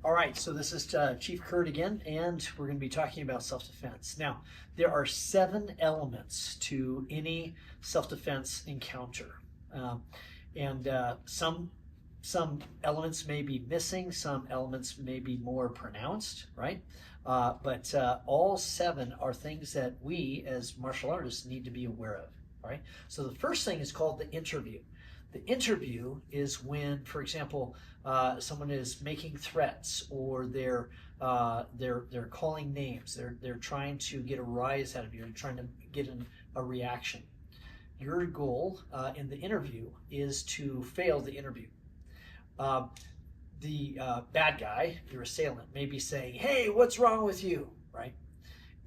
All right, so this is Chief Kurt again, and we're going to be talking about self-defense. Now, there are 7 elements to any self-defense encounter, and some elements may be missing, some elements may be more pronounced, right? But all 7 are things that we, as martial artists, need to be aware of. All right. So the first thing is called the interview. The interview is when, for example, someone is making threats, or they're calling names. They're trying to get a rise out of you. They're trying to get a reaction. Your goal in the interview is to fail the interview. The bad guy, your assailant, may be saying, "Hey, what's wrong with you?" Right?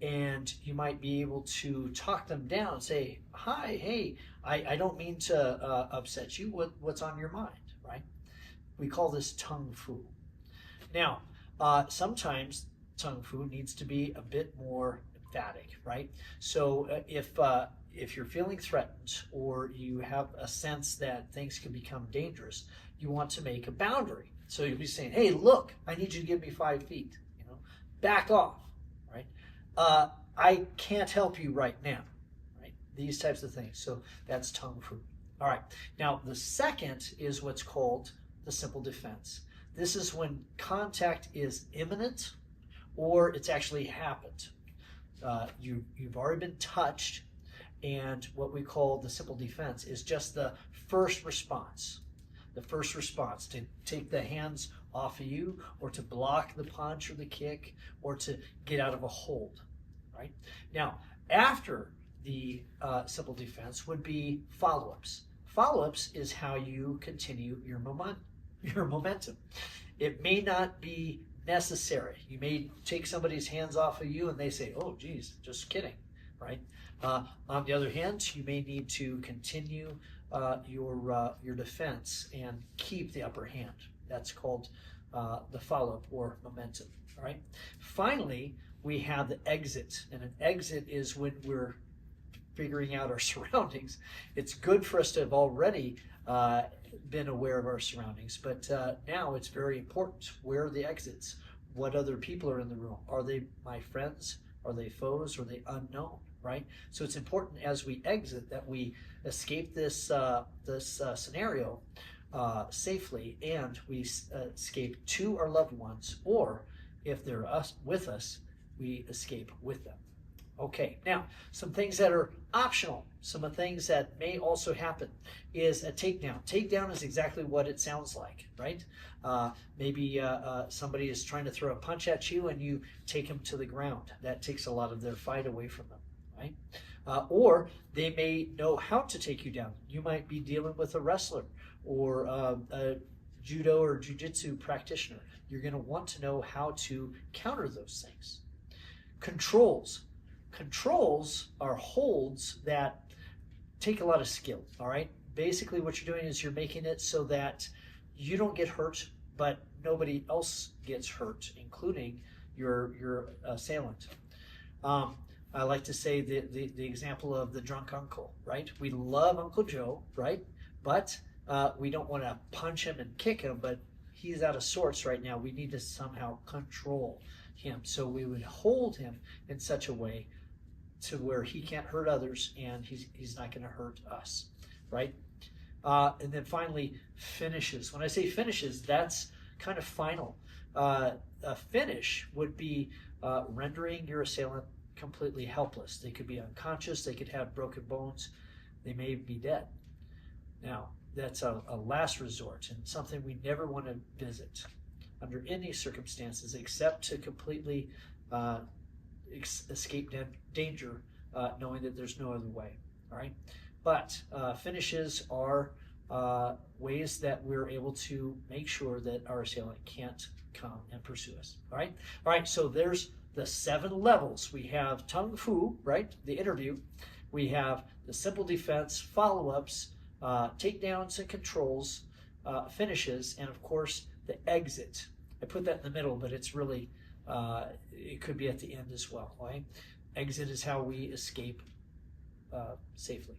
And you might be able to talk them down and say, "Hi, hey, I don't mean to upset you. What's on your mind?" Right? We call this tung fu. Now, sometimes tung fu needs to be a bit more emphatic, right? So if you're feeling threatened, or you have a sense that things can become dangerous, you want to make a boundary. So you'll be saying, "Hey, look, I need you to give me 5 feet. Back off." Right? I can't help you right now, right? These types of things. So that's tung fu. All right. Now, the second is what's called the simple defense. This is when contact is imminent, or it's actually happened. You've already been touched, and what we call the simple defense is just the first response. The first response to take the hands off of you, or to block the punch or the kick, or to get out of a hold, right? Now, after the simple defense would be follow-ups. Follow-ups is how you continue your momentum. It may not be necessary. You may take somebody's hands off of you and they say, "Oh, geez, just kidding," right? On the other hand, you may need to continue your defense and keep the upper hand. That's called the follow-up or momentum. All right. Finally, we have the exit, and an exit is when we're figuring out our surroundings. It's good for us to have already been aware of our surroundings, but now it's very important. Where are the exits? What other people are in the room? Are they my friends? Are they foes? Are they unknown? Right? So it's important as we exit that we escape this scenario safely, and we escape to our loved ones, or if they're with us, we escape with them. Okay, now some things that are optional, some of the things that may also happen is a takedown. Takedown is exactly what it sounds like, right? Maybe somebody is trying to throw a punch at you and you take them to the ground. That takes a lot of their fight away from them, right? Or they may know how to take you down. You might be dealing with a wrestler, or a judo or jiu-jitsu practitioner. You're going to want to know how to counter those things. Controls. Controls are holds that take a lot of skill, all right? Basically what you're doing is you're making it so that you don't get hurt, but nobody else gets hurt, including your assailant. I like to say the example of the drunk uncle, right? We love Uncle Joe, right? But we don't want to punch him and kick him, but he's out of sorts right now. We need to somehow control him. So we would hold him in such a way to where he can't hurt others, and he's not going to hurt us, right? And then finally, finishes. When I say finishes, that's kind of final. A finish would be rendering your assailant completely helpless. They could be unconscious, they could have broken bones, they may be dead. Now, that's a last resort, and something we never want to visit under any circumstances, except to completely escape danger, knowing that there's no other way. All right, but finishes are ways that we're able to make sure that our assailant can't come and pursue us. All right. So there's the 7 levels. We have tung fu, right? The interview. We have the simple defense, follow-ups, takedowns and controls, finishes, and of course the exit. I put that in the middle, but it's really it could be at the end as well. Right? Exit is how we escape safely.